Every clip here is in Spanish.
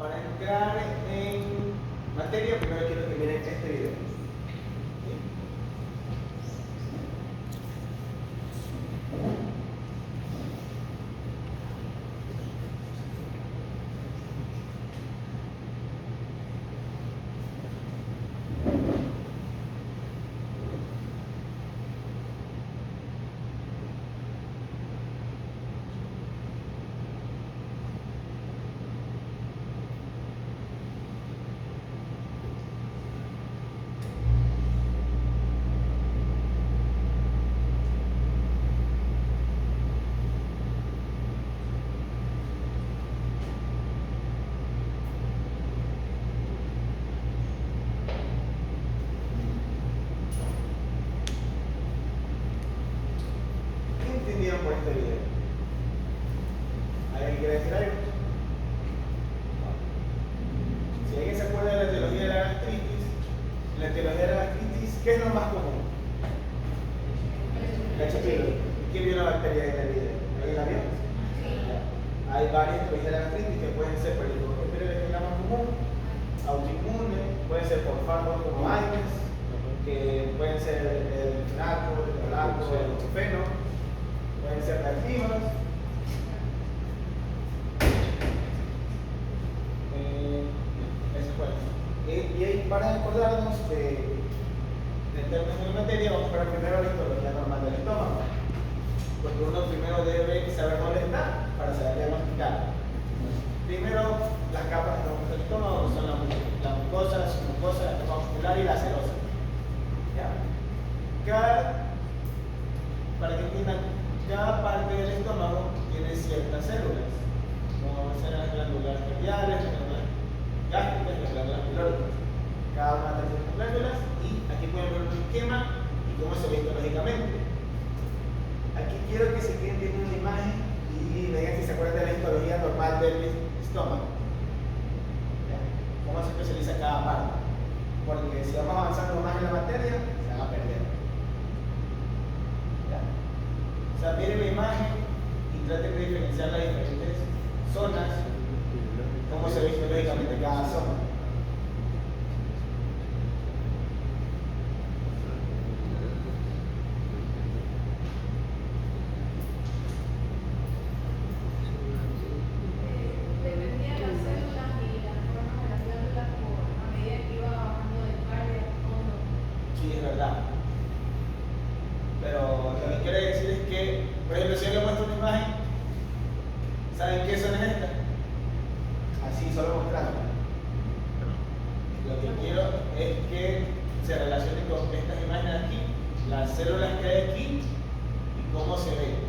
para entrar en materia, primero quiero que miren este video. ¿Qué entendieron por este video? ¿Alguien quiere decir algo? Si alguien se acuerda de la etiología de la gastritis, la etiología de la gastritis, ¿qué es lo más común? La H. pylori. ¿Quién vio la bacteria en el video? ¿Alguien la vio? Hay varias etiologías de la gastritis que pueden ser por el Helicobacter pylori, que es la más común, autoinmune, pueden ser por fármacos como AINES, que pueden ser el finaco, el tolaco, el ibuprofeno, pueden ser reactivas. Eso fue. Y ahí, para acordarnos de términos de la materia, vamos a ver primero la histología normal del estómago. Porque uno primero debe saber dónde está para saber diagnosticar. Primero, las capas del estómago son la mucosa, la submucosa, la capa muscular y la serosa. Para que entiendan, cada parte del estómago tiene ciertas células, como ser las glándulas radiales, las glándulas gástricas, las glándulas pilóricas. Cada una de estas glándulas, y aquí pueden ver un esquema y cómo se ve histológicamente. Aquí quiero que se queden viendo una imagen y vean si se acuerdan de la histología normal del estómago. Cómo se especializa cada parte. Porque si vamos avanzando más en la materia, se van a perder. O sea, miren la imagen y traten de diferenciar las diferentes zonas, cómo se ve histológicamente cada zona. Sí, es verdad. Pero lo que quiere decir es que, por ejemplo, si yo le muestro una imagen, ¿saben qué zona es esta? Así, solo mostrando. Lo que quiero es que se relacione con estas imágenes aquí, las células que hay aquí y cómo se ve.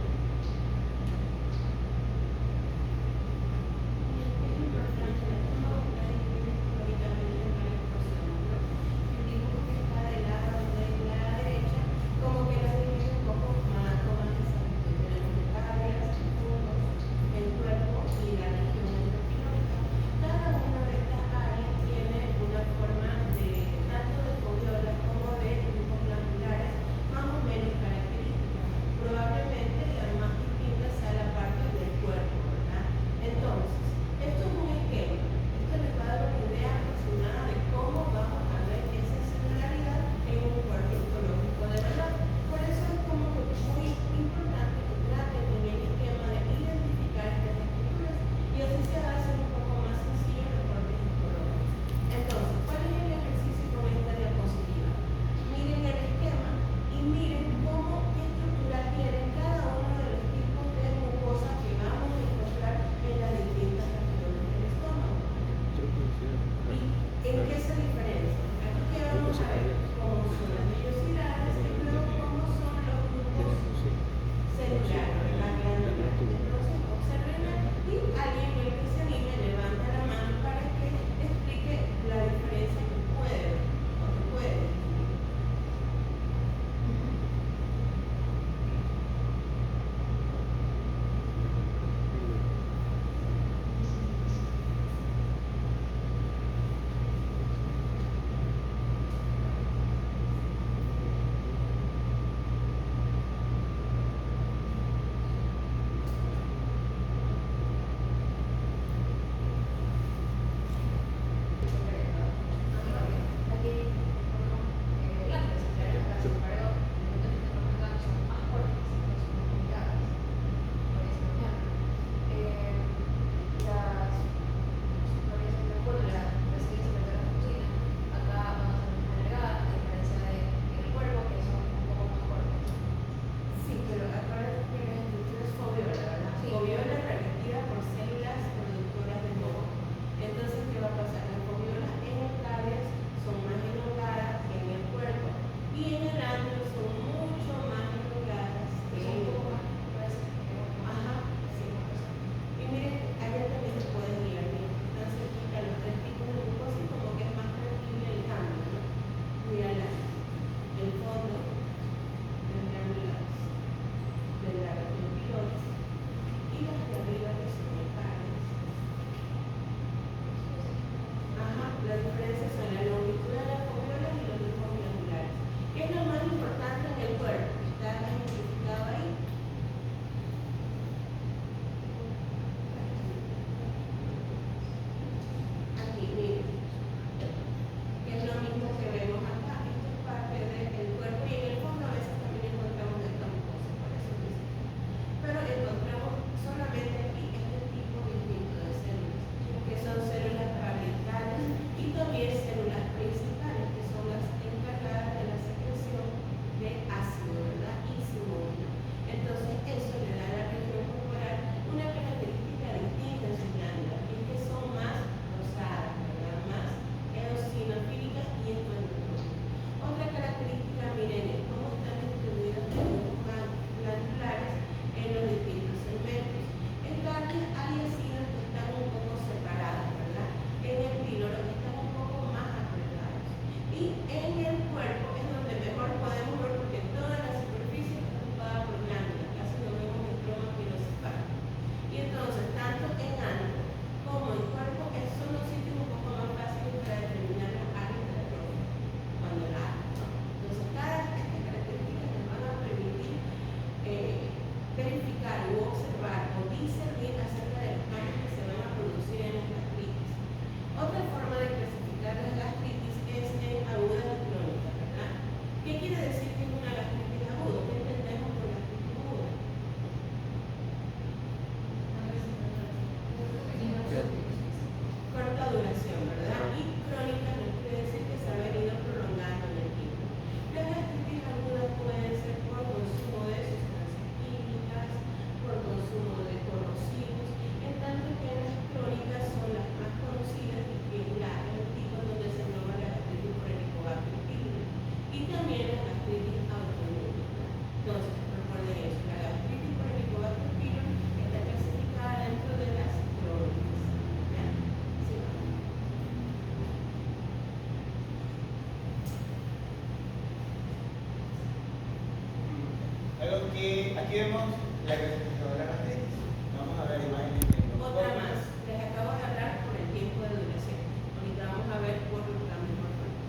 aquí vemos la clasificación de la gastritis. Vamos a ver imágenes. Otra más, les acabo de hablar por el tiempo de duración. Ahorita vamos a ver por la misma forma.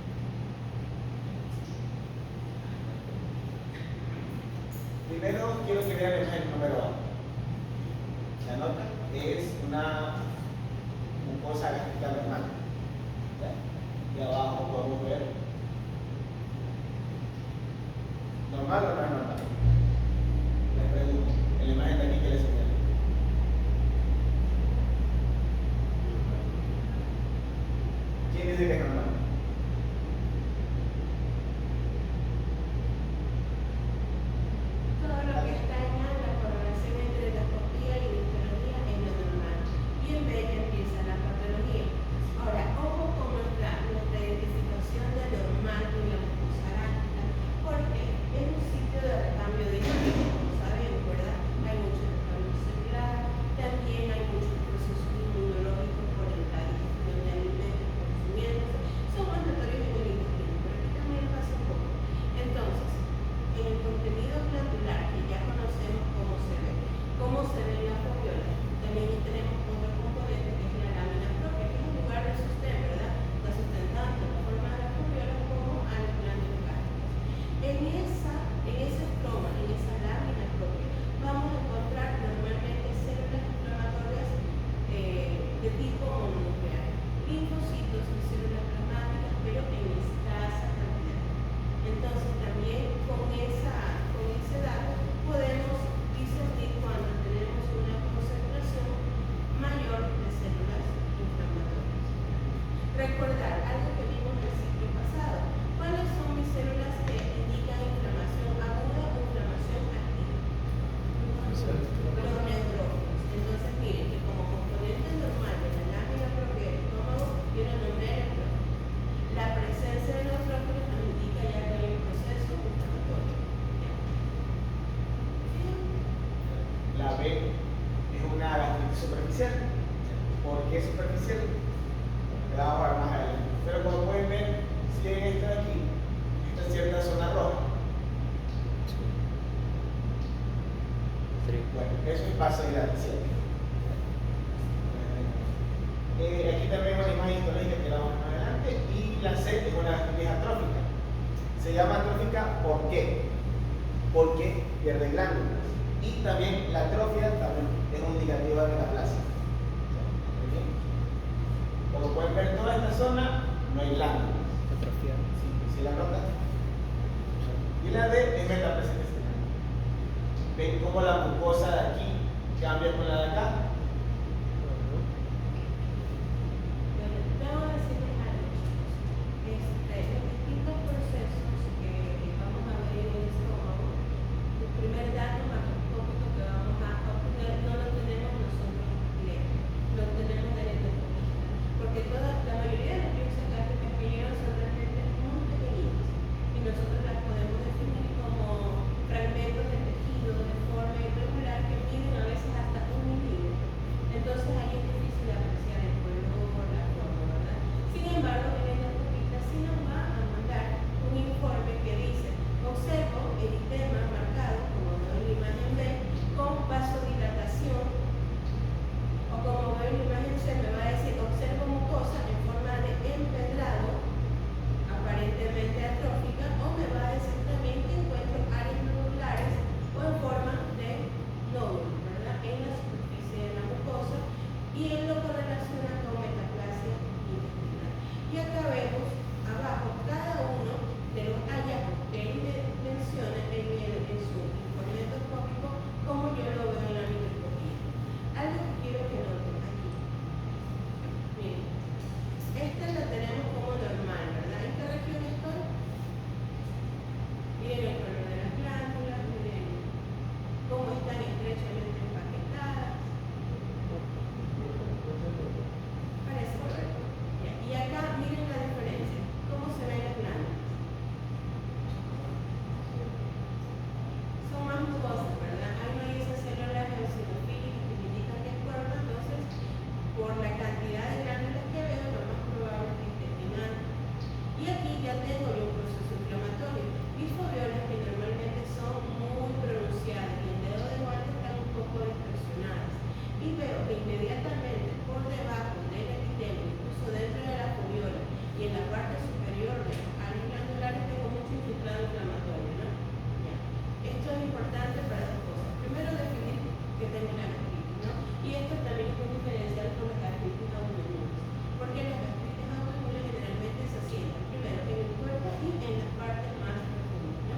Primero quiero que vean la imagen número A. La nota es una mucosa gástrica normal. ¿Ya? Y abajo podemos ver normal o no es normal. Les pregunto, en la imagen de aquí, ¿qué les señala? ¿Quién dice que es normal? Todo lo que está en la correlación entre endoscopía y histología es lo normal. Y en B ya empieza la patología. Ahora, ojo con nuestra identificación de normal con la mucosa gástrica, porque es un sitio de recambio dinámico, como sabemos, ¿verdad? Hay mucho recambio celular, también hay muchos procesos inmunológicos por la digestión de alimentos consumiéndose, son mandatorios en el intestino, pero aquí también pasa un poco. Entonces, en el contenido glandular, que ya conocemos cómo se ven las fobiolas, también tenemos otro componente que es la lámina propia, que es un lugar de sostén, ¿verdad? Está sustentando la forma de las fobiolas como a las glándulas gástricas. En ese estroma, en esa lámina propia, vamos a encontrar normalmente células inflamatorias de tipo mononuclear, linfocitos y células plasmáticas, pero en escasa cantidad. Entonces, también con ese dato podemos discernir cuando tenemos una concentración mayor de células inflamatorias. Recordar algo que vimos en el ciclo pasado. ¿Cuáles son mis células que indican inflamación aguda o inflamación activa? Los neutrófilos. Entonces, miren que como componente normal de la lámina propia del estómago viene el nombre de neutrófilo. La presencia de neutrófilos nos indica ya que hay un proceso inflamatorio. La B es una gastritis superficial. ¿Por qué superficial? La vamos a ver más adelante. Pero como pueden ver, si ven esto de aquí, esta es cierta zona roja. Bueno, eso es vasodilatación. Aquí también hay una imagen histológica que la vamos más adelante. Y la C es una gastritis atrófica. Se llama atrófica ¿por qué? Porque pierde glándulas. Y también la atrofia también es un indicativo de metaplasia. Como pueden ver, toda esta zona no hay glándulas. Atrofia. ¿Sí la notan? Y la D es metaplasia intestinal. ¿Ven cómo la mucosa de aquí cambia con la de acá? Bueno, debo decirles algo, chicos. Los distintos procesos que vamos a ver en el estómago, el primer dato macroscópico que vamos a obtener no lo tenemos nosotros lejos, lo tenemos del endoscopista, porque la mayoría de las biopsias gástricas que llegan son realmente muy pequeñitas y nosotros las podemos definir como fragmentos de tejido deforme irregular que miden a veces hasta 1 milímetro. y veo que inmediatamente por debajo del epitelio, incluso dentro de la foviola y en la parte superior de los áreas glandulares, tengo mucho infiltrado inflamatorio, ¿no? Ya. Esto es importante para dos cosas. Primero, definir que tengo la gastritis, ¿no? Y esto también es muy diferencial con las gastritis autoinmunes, porque las gastritis autoinmunes generalmente se asientan primero en el cuerpo y en las partes más profundas, ¿no?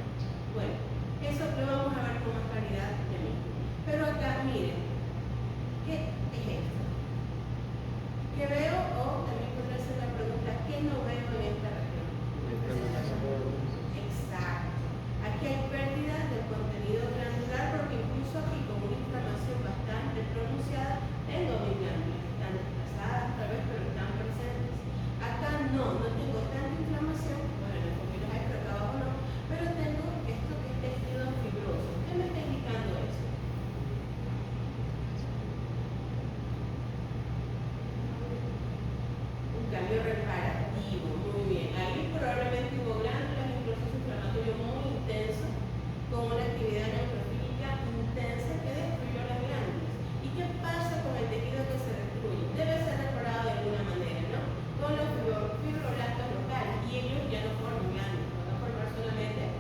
Bueno, eso lo vamos a ver con más claridad ya mismo. Pero acá, miren, ¿qué es esto? ¿Qué veo? O también podría ser la pregunta, ¿qué no veo en esta región? Exacto. Aquí hay pérdidas del contenido glandular porque incluso aquí con una inflamación bastante pronunciada tengo mis glándulas que están desplazadas tal vez, pero están presentes. Acá no tengo tanta inflamación, bueno, en el fovilo hay por acá abajo no, pero tengo esto que es tejido fibroso. ¿Qué me está indicando eso? Un cambio reparativo, muy bien. Ahí probablemente hubo glándulas y un proceso inflamatorio muy intenso, con una actividad neutrofílica intensa que destruyó las glándulas. ¿Y qué pasa con el tejido que se destruye? Debe ser reparado de alguna manera, ¿no? Con los fibroblastos locales, y ellos ya no forman glándulas, van a formar solamente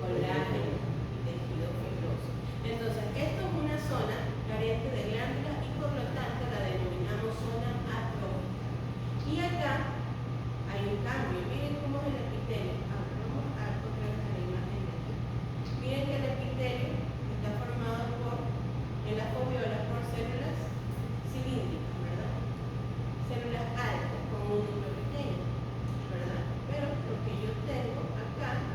colágeno y tejido fibroso. Entonces, esto es una zona carente de glándulas y por lo tanto la denominamos zona atrófica. Y acá hay un cambio. Miren cómo es el epitelio. Vamos a encontrar la imagen de aquí. Miren que el epitelio está formado en las foviolas por células cilíndricas, ¿verdad? Células altas con un núcleo pequeño, ¿verdad? Pero lo que yo tengo acá,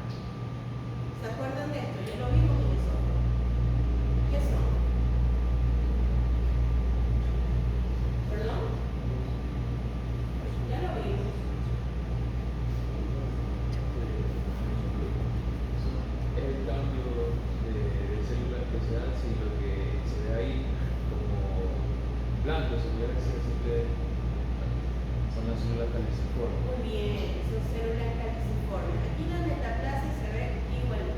¿se acuerdan de esto? Ya lo vimos en el software. ¿Qué son? ¿Perdón? Ya lo vimos. El cambio de células que se dan, si lo que se ve ahí como blanco, si hubiera que ser simple, son las células caliciformes. Muy bien, son células caliciformes. Aquí la metaplasia se ve igual,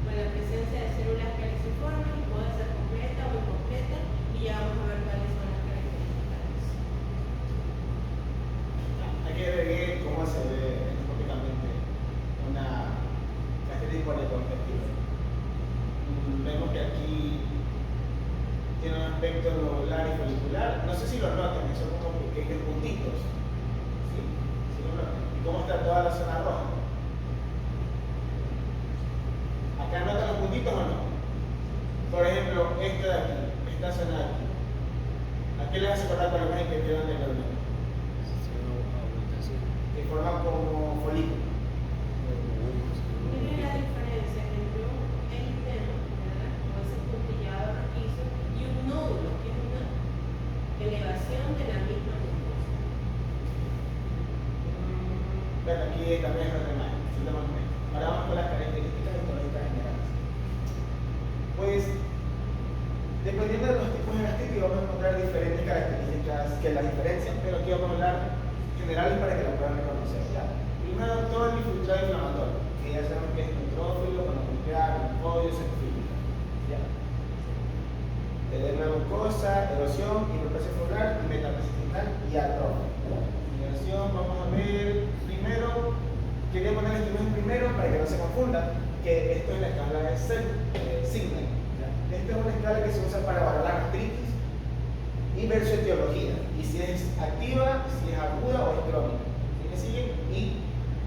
con la presencia de células caliciformes, y puede ser completa o incompleta, y ya vamos a ver cuáles son las características de eso. Aquí agregué cómo se ve endoscópicamente una gastritis por ecoperspectiva. Vemos que aquí tiene un aspecto lobular y folicular. No sé si lo notan, que son como pequeños puntitos. ¿Sí? ¿Sí lo notan? ¿Y cómo está toda la zona roja? ¿Acá notan los puntitos o no? Por ejemplo, esto de aquí, esta zona de aquí. ¿A qué les hace acordar con la imagen que vieron anteriormente? Que forman como folículos. Miren la diferencia entre un eritema, ¿verdad? O ese puntillado rojizo, y un nódulo, que es una elevación de la misma mucosa. Bueno, aquí también es otra imagen. Ahora vamos con las características histológicas generales. Pues, dependiendo de los tipos de gastritis, vamos a encontrar diferentes características que las diferencian, pero aquí vamos a hablar generales para que la puedan reconocer. ¿Ya? Primero, todo el infiltrado inflamatorio, que ya sabemos que es neutrófilo, mononuclear, linfoide, eosinofilia. ¿Ya? Edema de mucosa, erosión, hiperplasia folicular, y metaplasia intestinal y atrofia. Erosión, vamos a ver primero, quería poner esta imagen primero para que no se confunda, que esto es la escala de Signer. Esta es una escala que se usa para evaluar la gastritis y ver su etiología, y si es activa, si es aguda o es crónica. ¿Sí me siguen? Y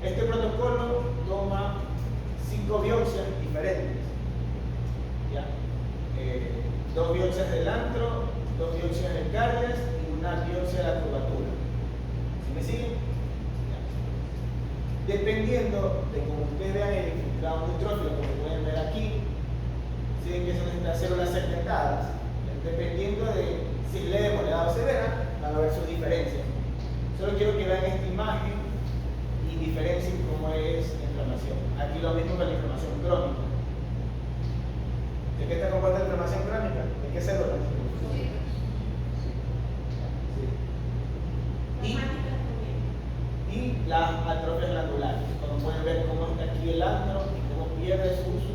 este protocolo toma 5 biopsias diferentes. ¿Ya? 2 biopsias del antro, 2 biopsias del cardias y una biopsia de la curvatura. ¿Sí me siguen? ¿Ya? Dependiendo de cómo ustedes vean el infiltrado neutrófilo, como pueden ver aquí, siguen que son estas células segmentadas, dependiendo de si es leve, moderada o severa, van a ver sus diferencias. Solo quiero que vean esta imagen y diferencien cómo es la inflamación. Aquí lo mismo con la inflamación crónica. ¿De qué está compuesta la inflamación crónica? ¿De qué células? Sí. Y las atrofias glandulares. Como pueden ver cómo está aquí el antro y cómo pierde su uso.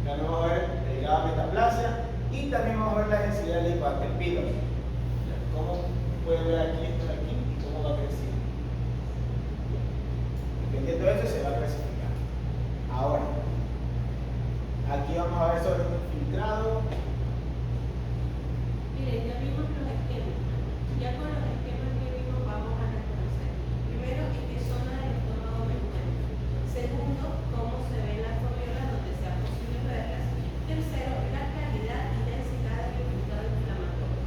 También vamos a ver el grado de metaplasia y también vamos a ver la densidad de linfoaspida. Cómo pueden ver aquí esto de aquí y cómo va creciendo. Dependiendo de eso se va a clasificar. Ahora, aquí vamos a ver sobre un infiltrado. Miren, ya vimos los esquemas. Ya con los esquemas que vimos vamos a reconocer. Primero, en qué zona del estómago me encuentro. Segundo, cómo se ven las foliolas donde sea posible verlas. Tercero, la calidad y densidad del infiltrado inflamatorio.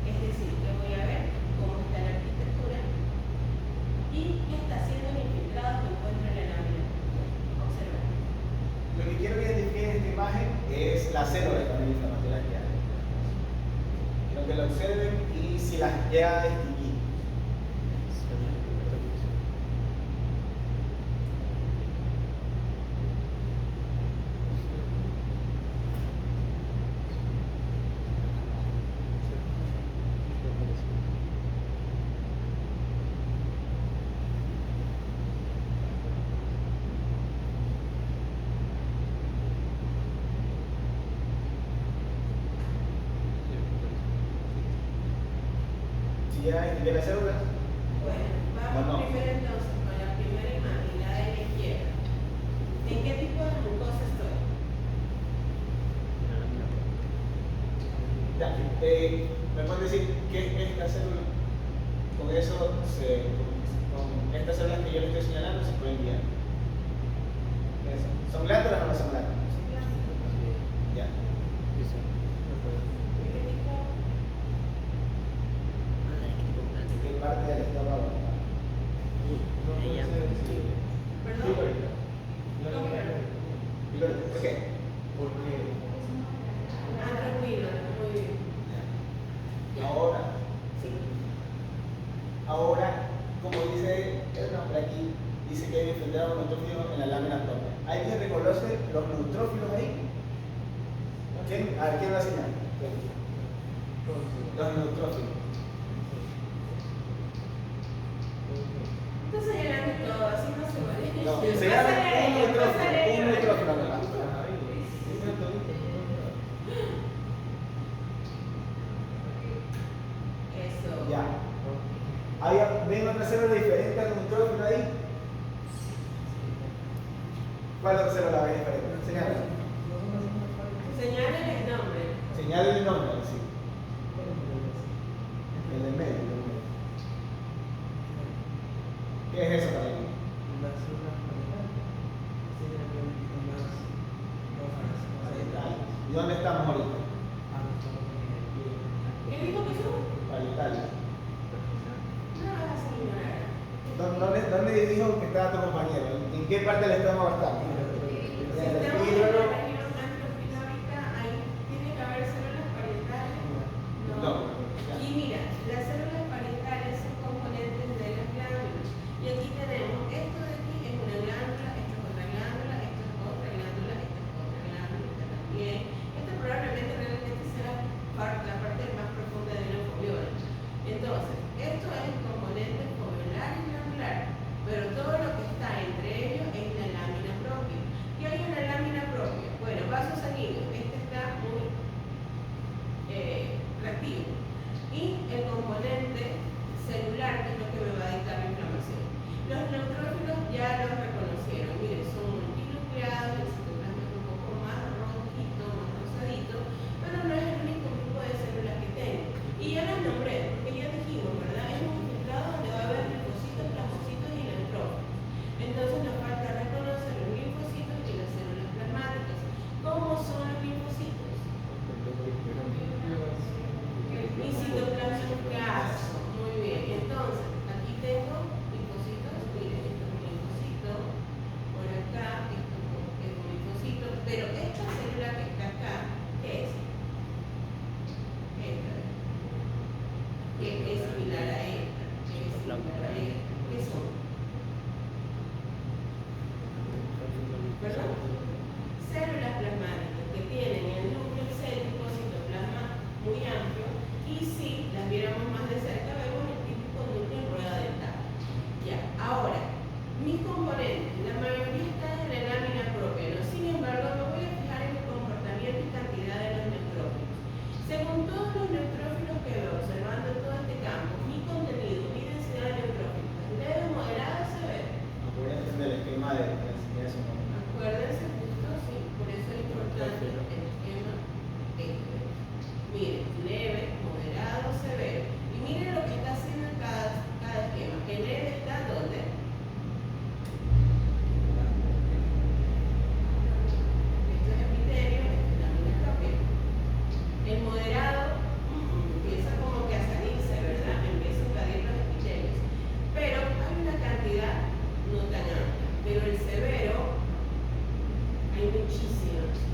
Es decir, que voy a ver cómo está la arquitectura y qué está haciendo el infiltrado que encuentro en la lámina. Observen. Lo que quiero que identifiquen en esta imagen es las células también inflamatorias que hay. Quiero que lo observen y si las llega a distinguir. Si llega a distinguir las células, Bueno, vamos primero entonces con la primera imagen, la de la izquierda. ¿En qué tipo de mucosa estoy? ya, ¿me pueden decir qué es esta célula? Con eso, con estas células que yo les estoy señalando, se pueden guiar. Eso. ¿Son glándulas o no son glándulas? Ya. ¿Qué parte del estómago? ¿Perdón? ¿Por qué? Antroquino, muy bien. Ahora, como dice el nombre aquí, dice que hay infiltrado neutrófilos en la lámina propia. ¿Alguien reconoce los neutrófilos ahí? ¿Quién? A ver, ¿quién va a señalar? Los neutrófilos. Estás señalando todo, así no se vale. No, señala un neutrófilo nomás. Eso. Ya. ¿Ven otra célula diferente al neutrófilo ahí? ¿Cuál otra célula ven diferente? Señala. Señalen el nombre. Señala el nombre, sí. El del medio. ¿Qué es eso para mí? ¿Y dónde estamos ahorita? ¿Qué dijo que son? Parietales. No vas a señalar. ¿Dónde dijo que estaba tu compañero? ¿En qué parte del estómago está? Si En el estamos en hígado. la región antrofilórica, ahí tiene que haber células parietales. No. Y mira, las células parietales son componentes de las glándulas. Y aquí tenemos, esto de aquí es una glándula, esto es otra glándula, esto es otra glándula, esto es otra glándula, esta también. Esta probablemente realmente sea la parte más profunda de una foliola. Entonces, esto es el componente foveolar y glandular, pero todo lo que está entre ellos es la lámina propia. ¿Qué hay en la lámina propia? Bueno, vasos sanguíneos, este está muy reactivo. Y el componente celular, que es lo que me va a dictar la inflamación. Los neutrófilos ya los reconocieron, miren, son multinucleados, el citoplasma es un poco más rojito, más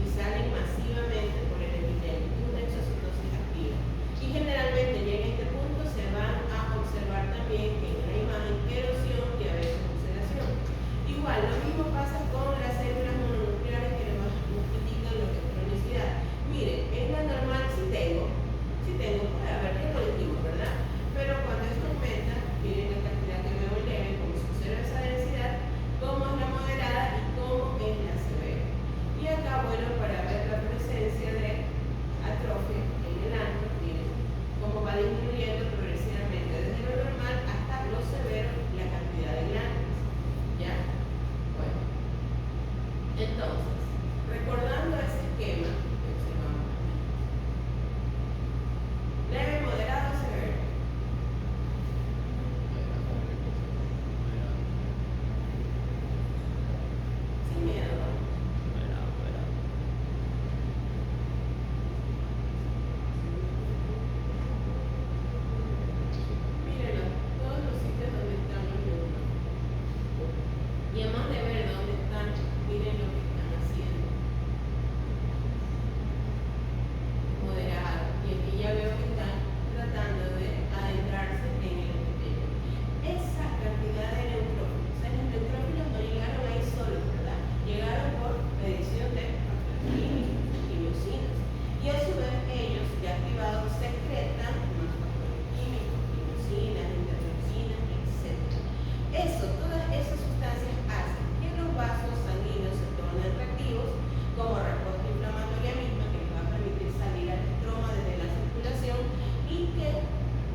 y salen masivamente por el epitelio, es una exocitosis activa. Y generalmente ya en este punto se van a observar también en la imagen erosión y a veces oxidación. Igual, lo mismo pasa con las células mononucleares que nos indican lo que es cronicidad. Miren, en la normal sí tengo, puede haber colectivo, ¿verdad? Pero cuando esto aumenta, miren la cantidad que veo leve, cómo se observa esa densidad, cómo es la moderada y cómo es la severa. Y acá, bueno, para ver la presencia de atrofia en el ano, miren cómo va disminuyendo progresivamente desde lo normal hasta lo severo la cantidad de glándulas. ¿Ya? Bueno, entonces, recordando ese esquema que observamos aquí. Leve, moderado, severo. Sin miedo. Mírenlo, todos los sitios donde están los glúteos. Y además de ver dónde están, miren lo que están haciendo. Moderado. Y aquí ya veo que están tratando de adentrarse en el epitelio. Esa cantidad de neutrófilos, o sea, los neutrófilos no llegaron ahí solos, ¿verdad? Llegaron por medición de factores químicos y miocinas. Y a su vez ellos, ya activados, secretan más factores químicos, miocinas, interleucinas, etc. Todas esas sustancias hacen que los vasos sanguíneos se tornen reactivos como respuesta inflamatoria misma que les va a permitir salir al estroma desde la circulación y que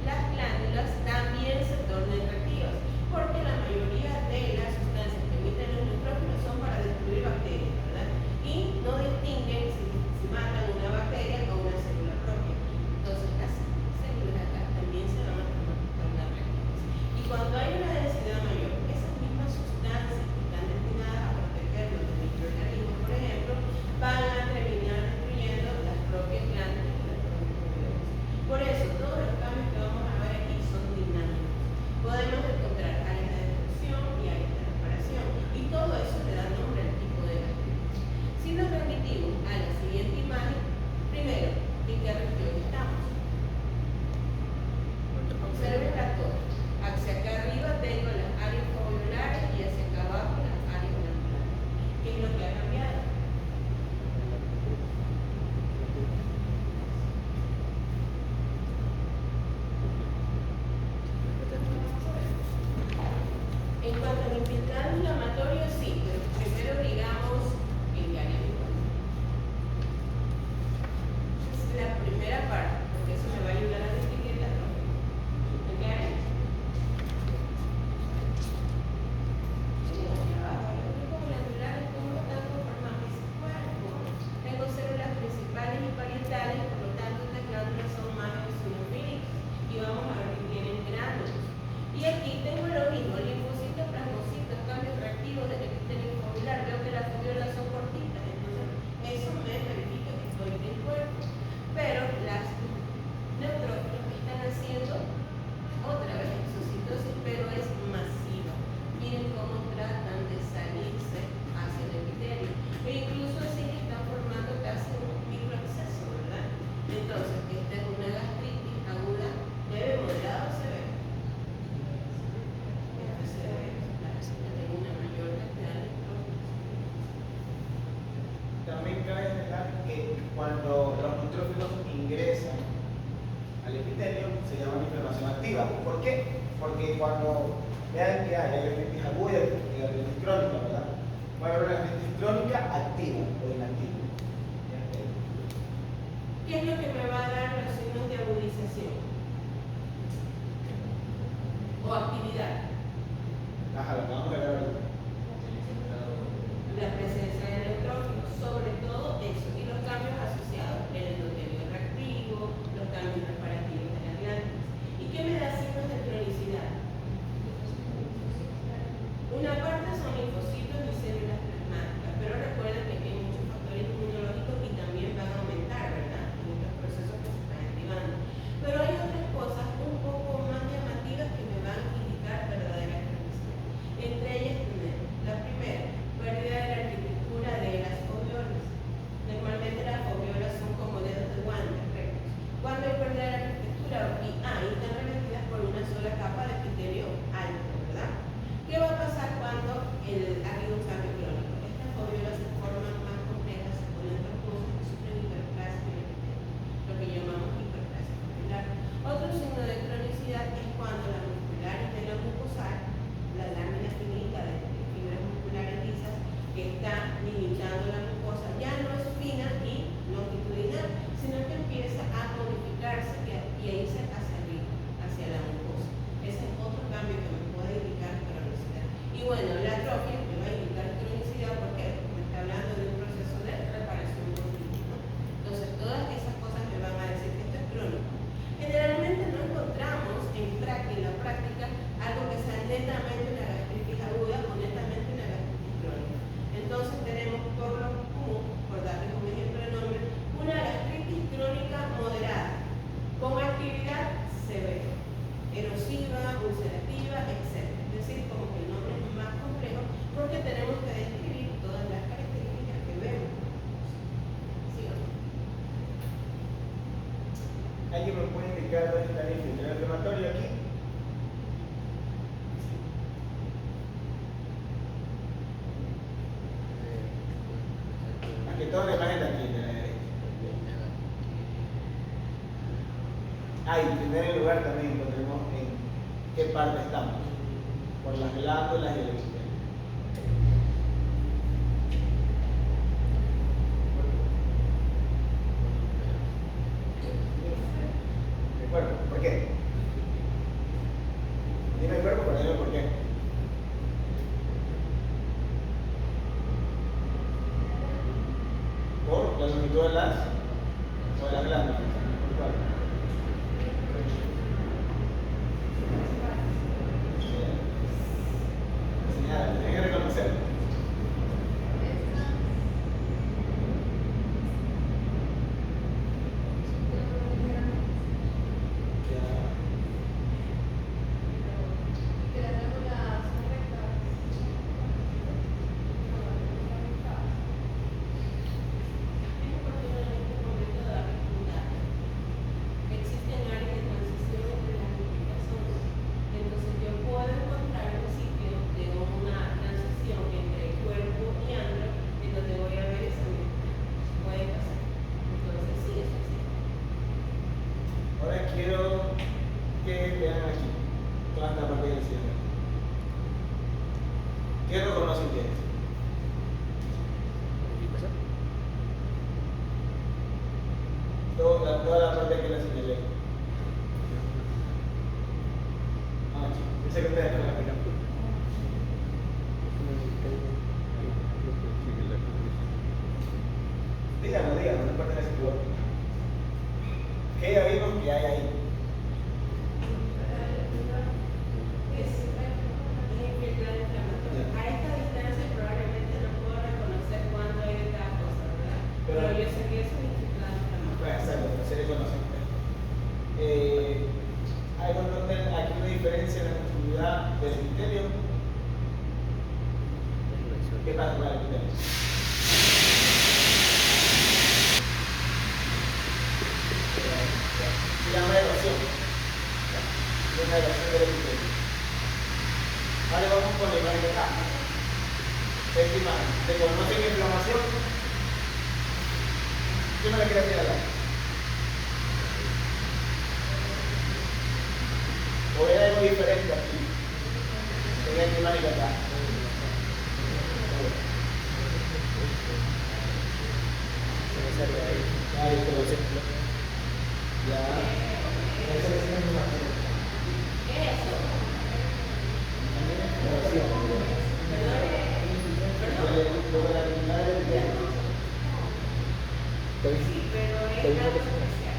las glándulas también se tornen reactivas, porque la mayoría de las sustancias que emiten los neutrófilos son para destruir bacterias, ¿verdad? Y no distinguen si matan una bacteria o una célula propia. Entonces las células acá también se van a tornar reactivas. Y cuando hay una densidad mayor, esas mismas sustancias que están destinadas a protegernos de microorganismos, por ejemplo, van a terminar destruyendo las propias glándulas y las propias propiedades. Por eso, todos los cambios que vamos a ver aquí son dinámicos. Podemos encontrar áreas de destrucción y áreas de reparación, y todo eso le da nombre al tipo de gastritis. Si nos remitimos a la siguiente imagen, primero, ¿en qué región estamos? Observen la torre. Hacia acá arriba tengo las áreas foveolares y hacia acá abajo las áreas glandulares. ¿Qué es lo que ha cambiado? En cuanto al infiltrado inflamatorio, sí, pero primero digamos en qué área me encuentro. Es la primera parte, porque eso me va a ayudar a distinguir la atrofia. ¿En qué área? Sí, aquí abajo. Los grupos glandulares, ¿cómo están conformados ese cuerpo? Tengo células principales y parietales, por lo tanto estas glándulas son más eosinofílicas. Y vamos a ver que tienen gránulos. Y aquí tengo lo mismo, linfocitos, plasmocitos, cambios reactivos del epitelio foveolar. Veo que las foviolas son cortitas, entonces eso me verifica que estoy en el cuerpo. Pero las neutrófilos están haciendo otra vez exocitosis, pero es masiva. Miren cómo tratan de salirse hacia el epitelio. E incluso así que están formando casi un microabsceso, ¿verdad? Entonces, esta es una gastritis aguda, leve, moderada o severa. Tengo una mayor cantidad de neutrófilos. También cabe destacar que cuando los neutrófilos ingresan al epitelio se llama inflamación activa. ¿Por qué? Porque cuando vean que hay gastritis aguda y gastritis crónica, ¿verdad? Va a haber una gastritis crónica activa o inactiva. ¿Qué es lo que me va a dar los signos de agudización? O actividad. Ajá, lo que vamos a ver ahorita. La presencia de neutrófilos, sobre todo eso, y los cambios asociados, el endotelio reactivo, los cambios reparativos de las glándulas. ¿Y qué me da signos de cronicidad? Una parte son linfocitos y células plasmáticas, pero recuerden que hay muchos factores inmunológicos y también van a aumentar, ¿verdad? En estas personas ¿Alguien me puede indicar dónde está el filtro inflamatorio aquí? Más que todo la imagen de aquí, de la derecha. Ah, y en primer lugar también encontremos en qué parte estamos, por las glándulas y el epitelio. El cuerpo, ¿por qué? Dime el cuerpo, pero dime por qué. Por la longitud de las glándulas. ¿Por cuál? Señala, tienen que reconocer. Existen áreas de transición entre las multiplicaciones. Entonces yo puedo encontrar un sitio de una transición entre el cuerpo y andro en donde voy a ver esa misma. Puede pasar. Entonces sí, eso existe. Ahora quiero que vean aquí toda esta parte del cielo. ¿Qué reconocen ustedes? Toda la parte que la señalé. Ah, sí. Dice que ustedes no la aplican. Díganlo, no importa que se equivoque. ¿Qué ya vimos que hay ahí? Es infiltrado inflamatorio. A esta distancia probablemente no puedo reconocer cuánto hay de cada cosa, ¿verdad? Pero yo sé que eso es infiltrado inflamatorio. Bueno, exacto, se le conoce. Hay aquí una diferencia en la continuidad del epitelio. ¿Qué pasa con el epitelio? Se llama erosión. Es una erosión del epitelio. Ahora vamos con la imagen de acá. Esta imagen. ¿Reconocen inflamación? ¿Quién me la quiere tirar acá? ¿O hay algo diferente aquí? En esta imagen de acá. Ahí está. Ya. Eso es inflamación. Eso. Sí, pero es algo especial.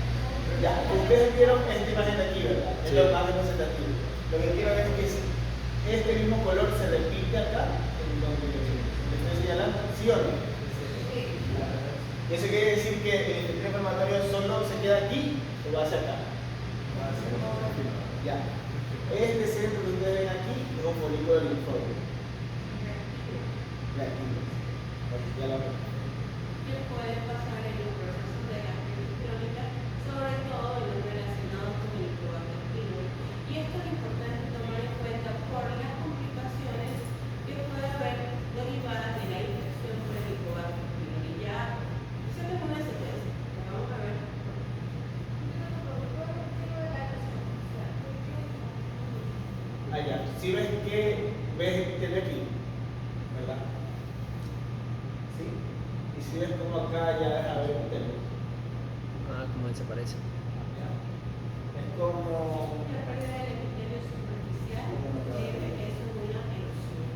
Ya, ustedes vieron esta imagen de aquí, ¿verdad? Es lo más representativo. Lo que quiero ver es que este mismo color se repite acá, en donde le estoy señalando, ¿sí o no? Eso quiere decir que el intestino inflamatorio solo se queda aquí o va hacia acá. Ya. Este centro que ustedes ven aquí es un folículo linfóide. Ya aquí. Ya lo ven. Que puede pasar en los procesos de gastritis crónica, sobre todo en los relacionados con el Helicobacter pylori. Y esto es importante tomar en cuenta por las complicaciones que puede haber derivadas de la infección por el Helicobacter pylori. Ya, eso es una secuencia. Vamos a ver. Allá. Si ves que ves epitelio aquí, ¿verdad? ¿Sí? Y si ves como acá ya deja de ver epitelio. Ah, como desaparece. Es como. La pérdida del epitelio superficial es una erosión.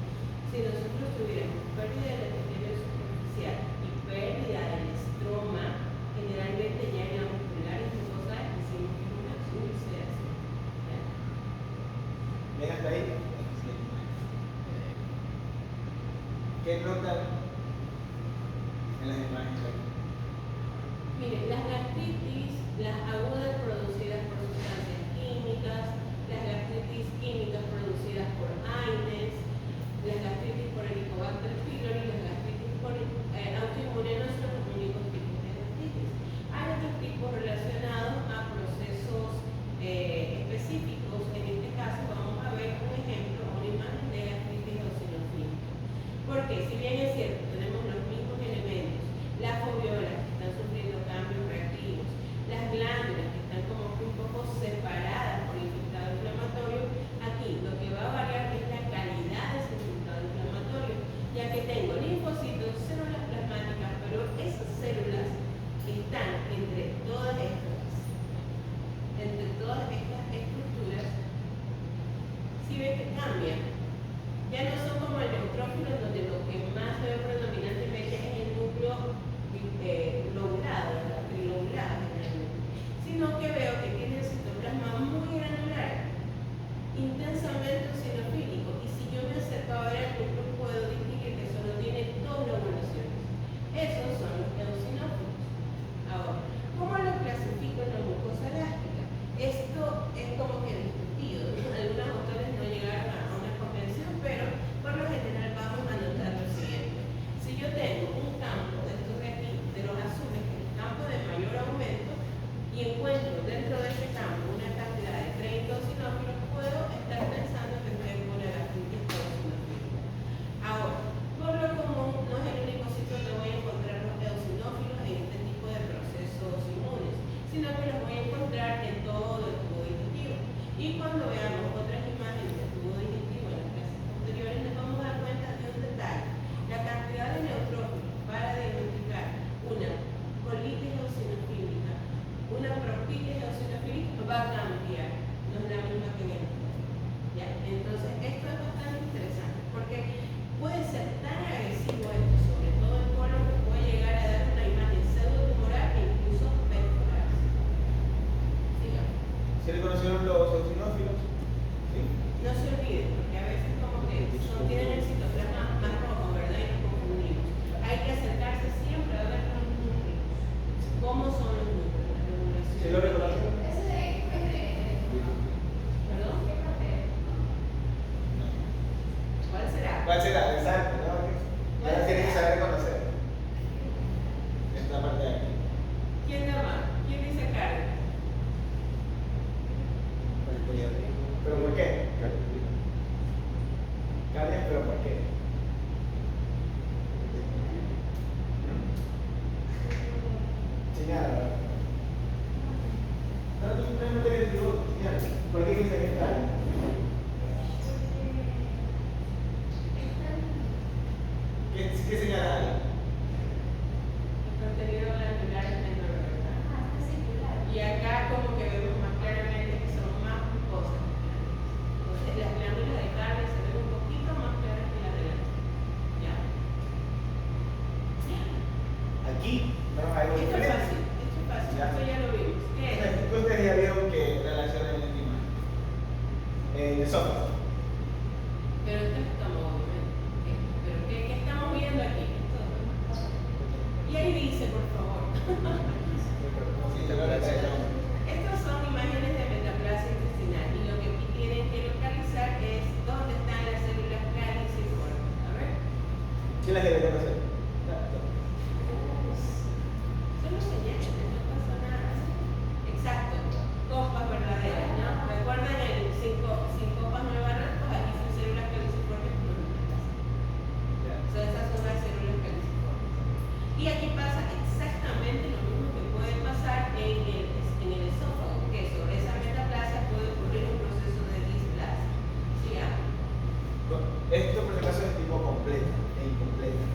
Si nosotros tuviéramos pérdida del epitelio superficial y pérdida del estroma, generalmente ya en la muscular y mucosa decimos que es una ulceración. ¿Ven hasta ahí? ¿Qué notan en las imágenes? Miren, las gastritis, las agudas producidas por sustancias químicas, las gastritis químicas producidas por AINES, las gastritis por Helicobacter pylori, las gastritis por autoinmune no son los únicos tipos de gastritis. Hay otros tipos relacionados a procesos ¿Sí lo reconocen? ¿Perdón? ¿Cuál será? ¿Cuál será? Exacto, ¿no? Ya tienes que saber reconocer. Esta parte de aquí. ¿Quién da más? ¿Quién dice carne? ¿Pero por qué? Carnes, pero ¿por qué? Señala, ¿verdad? No, tú simplemente le digo, señala. ¿Por qué dice que es carne? ¿Qué señala ahí? El contenido glandular es menor, ¿verdad? Y acá como que vemos más claramente que son más mucosas. Entonces las glándulas de carne se ven un poquito más claras que las de la ¿ya? Aquí vemos algo Esto es diferente. fácil, Ya. esto ya lo vimos. ¿Qué es? Ustedes ya vieron que relacionan en la imagen. El esófago. Pero esto es estómago, obviamente. Pero ¿qué estamos viendo aquí? Y ahí dice, por favor. Sí, te lo recuerdo. Estas son imágenes de metaplasia intestinal y lo que aquí tienen que localizar es dónde están las células caliciformes. A ver. ¿Quién las debe conocer? Solo señales, no pasa nada. Exacto. Copas verdaderas, ¿no? ¿Recuerdan el sin copas no hay barras? Pues aquí son células caliciformes con metaplasia. O sea, esas son las células caliciformes. Y aquí pasa exactamente lo mismo que puede pasar en el esófago, que sobre esa metaplasia puede ocurrir un proceso de displasia. ¿Sí? Esto por si acaso es tipo completa e incompleta.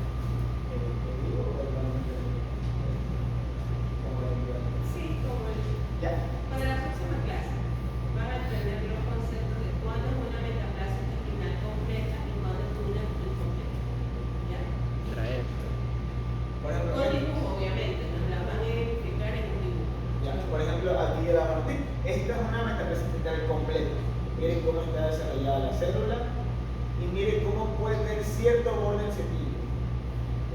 Sí, como el... Ya. Para la próxima clase van a entender los conceptos de cuándo es una metaplasia intestinal completa y cuándo es una incompleta. ¿Ya? Traer. Por ejemplo, Con dibujo, obviamente, nos la van a identificar en un dibujo. ya, por ejemplo, aquí ya la marqué. Esta es una metaplasia intestinal completa. Miren cómo está desarrollada la célula y miren cómo puede tener cierto borde en cepillo.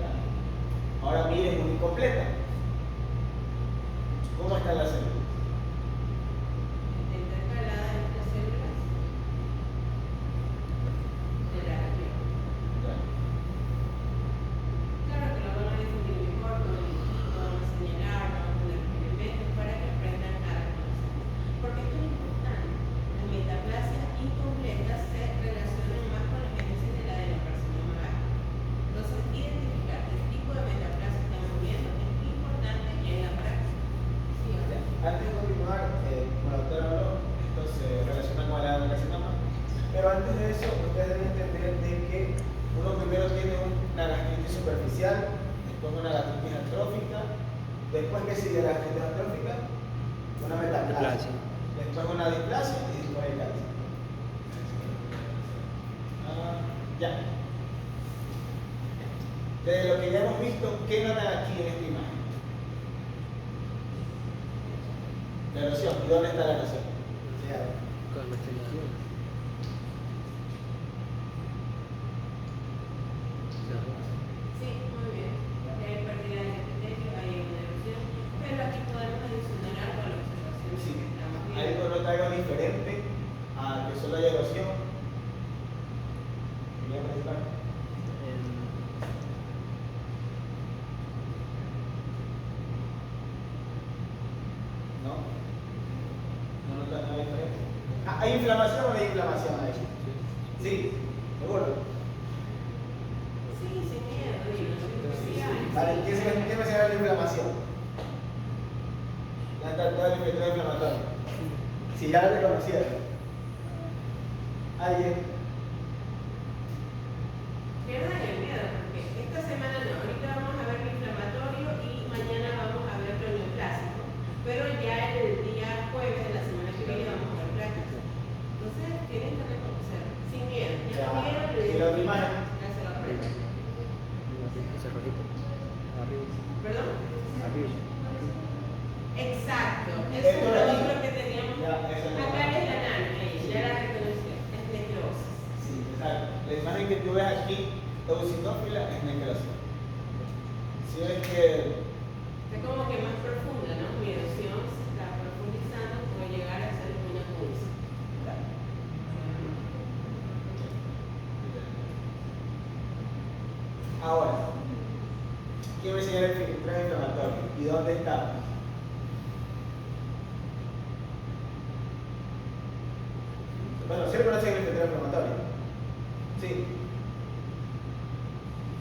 ¿Ya? Ahora miren una incompleta. ¿Cómo está la célula? Intercalada entre células de la región. Ya. Claro que lo van a definir mejor con el dibujito, van a señalar, van a poner elementos para que aprendan a reconocer. Porque esto es importante. Las metaplasias incompletas se relacionan más con la génesis del adenocarcinoma gástrico. Entonces, identificar el tipo de metaplasia que estamos viendo es importante y en la práctica. Sí, Ya. Antes de continuar, como la doctora habló, esto se relaciona con el adenocarcinoma, pero antes de eso, ustedes deben entender de que uno primero tiene una gastritis superficial, después una gastritis atrófica, después que sigue la gastritis atrófica, una metaplasia, después una displasia y después el cáncer. Ya. De lo que ya hemos visto, ¿qué notan aquí en esta imagen? La erosión. ¿Y dónde está la erosión? Con nuestra imagen. sí, muy bien. Hay pérdida de epitelio, hay una erosión, pero aquí podemos adicionar algo a la observación Sí. que estamos viendo. Algo nota algo diferente a que solo hay erosión. ¿Quería participar? ¿No? ¿No notas nada diferente? ¿Hay inflamación o no hay inflamación ahí? Sí, seguro. Sí, sin miedo, sí hay. Vale, ¿qué me será la inflamación? Ya está todo el efecto inflamatorio. Si ya lo reconocieron. ¿Alguien? Pierdan el miedo, porque esta semana no, ahorita vamos a ver lo inflamatorio y mañana vamos a ver lo neoplásico, pero ya el día jueves de la semana que viene vamos a ver plástico. Entonces tienen que reconocer, sin miedo. Ya. Miedo, ¿Y la otra imagen? ya se lo aprenden. Ese rojito. Arriba. ¿Perdón? Arriba. Exacto, eso Esto es de lo aquí. otro que teníamos. Ya, eso es lo Acá otro. es la nana, ya la reconoció, es necrosis. Sí, exacto. La imagen que tú ves aquí, eosinófila, es necrosis. Si ves que Es como que más profunda, ¿no? Mi erosión está profunda. Ahora, quiero enseñar el filtrado inflamatorio. ¿Y dónde está? Bueno, ¿sí conocen el filtrado inflamatorio? Sí.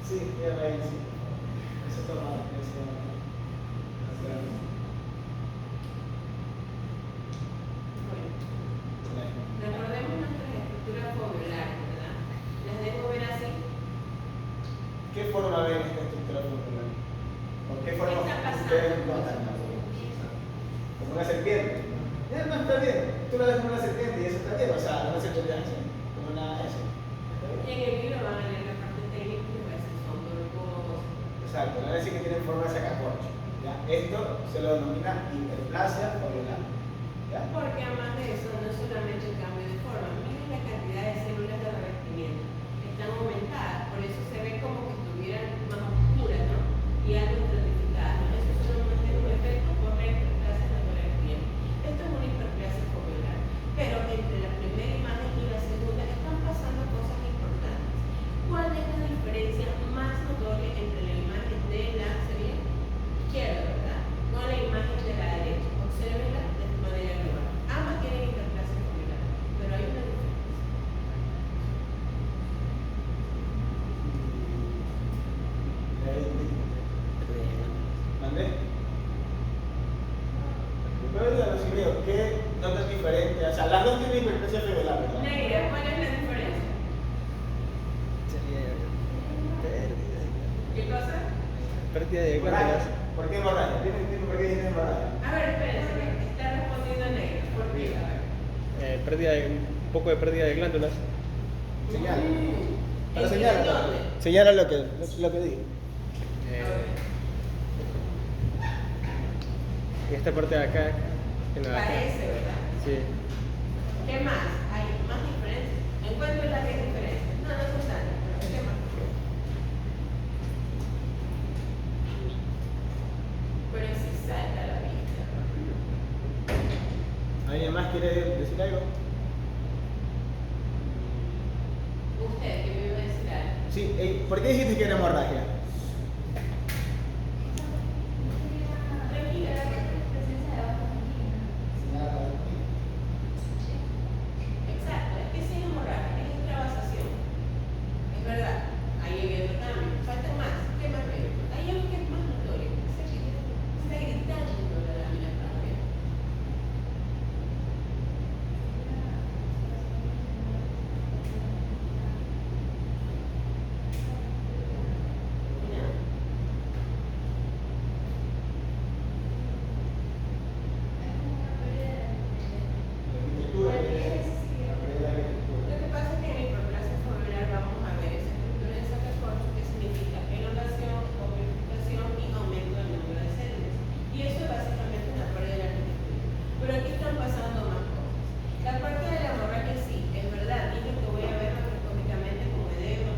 Sí, ya ahí sí. Eso toma. Recordemos nuestras estructuras fobulares, ¿verdad? Las dejo ver así. ¿Qué forma ven esta estructura foveolar? ¿Por qué forma ¿Qué está pasando? ustedes notan? Como una serpiente. Ya no está bien. Tú la ves como una serpiente y eso está bien. O sea, una serpiente así, como una eso. ¿Está Y bien? en el libro van a leer la parte técnica y a veces son tortuosos. Exacto, van a decir que tienen forma de sacacorcho. ¿Ya? Esto se lo denomina hiperplasia foveolar. ¿Ya? Porque además de eso, no es solamente el cambio de forma, miren la cantidad de células de revestimiento. Están aumentadas, por eso se ve como que estuvieran más oscuras, ¿no? Y algo estratificadas, ¿no? Eso solamente es un efecto por la hiperplasia natural que tiene. Esto es una hiperplasia foveolar. Pero entre la primera imagen y la segunda están pasando cosas importantes. ¿Cuál es la diferencia más notoria entre la imagen de la serie izquierda, ¿verdad? Con la imagen de la derecha? Obsérvenla de manera global. Ambas tienen hiperplasia foveolar, pero hay una diferencia. ¿Mandé? Pero díganos si veo, ¿qué notas diferentes? O sea, las dos tienen hiperplasia foveolar, ¿verdad? Negra, ¿cuál es la diferencia? Sería pérdida. ¿Qué cosa? Pérdida de glándulas. ¿Por qué hemorragia? Dime por qué tiene hemorragia. A ver, espérense, que está respondiendo negra. ¿Por qué? A ver. Un poco de pérdida de glándulas. Señala. Para ¿En señalar. dónde? Señala lo que digo. Esta parte de acá, en la de acá. Parece, ¿verdad? Sí. ¿Qué más? ¿Hay más diferencias? Encuentro las 10 diferencias. No, no son tantas, pero ¿qué más? Pero si salta la vista. ¿Alguien más quiere decir algo? Usted, que me iba a decir algo. Sí, ¿por qué dijiste que era hemorragia? Tranquila, exacto, es que si es hemorragia, es extravasación. Es verdad, ahí hay otro cambio. Falta más. ¿Qué más veo? Hay algo que es más notorio. Está gritando la lámina para ver. Mira. Lo que pasa es que en la hiperplasia foveolar vamos a ver esa estructura en sacacorcho que significa elongación, ossificación y aumento del número de células. Y eso es básicamente una pérdida de la arquitectura. Pero aquí están pasando más cosas. La parte de la hemorragia sí, es verdad, dije que voy a ver macroscópicamente como edema,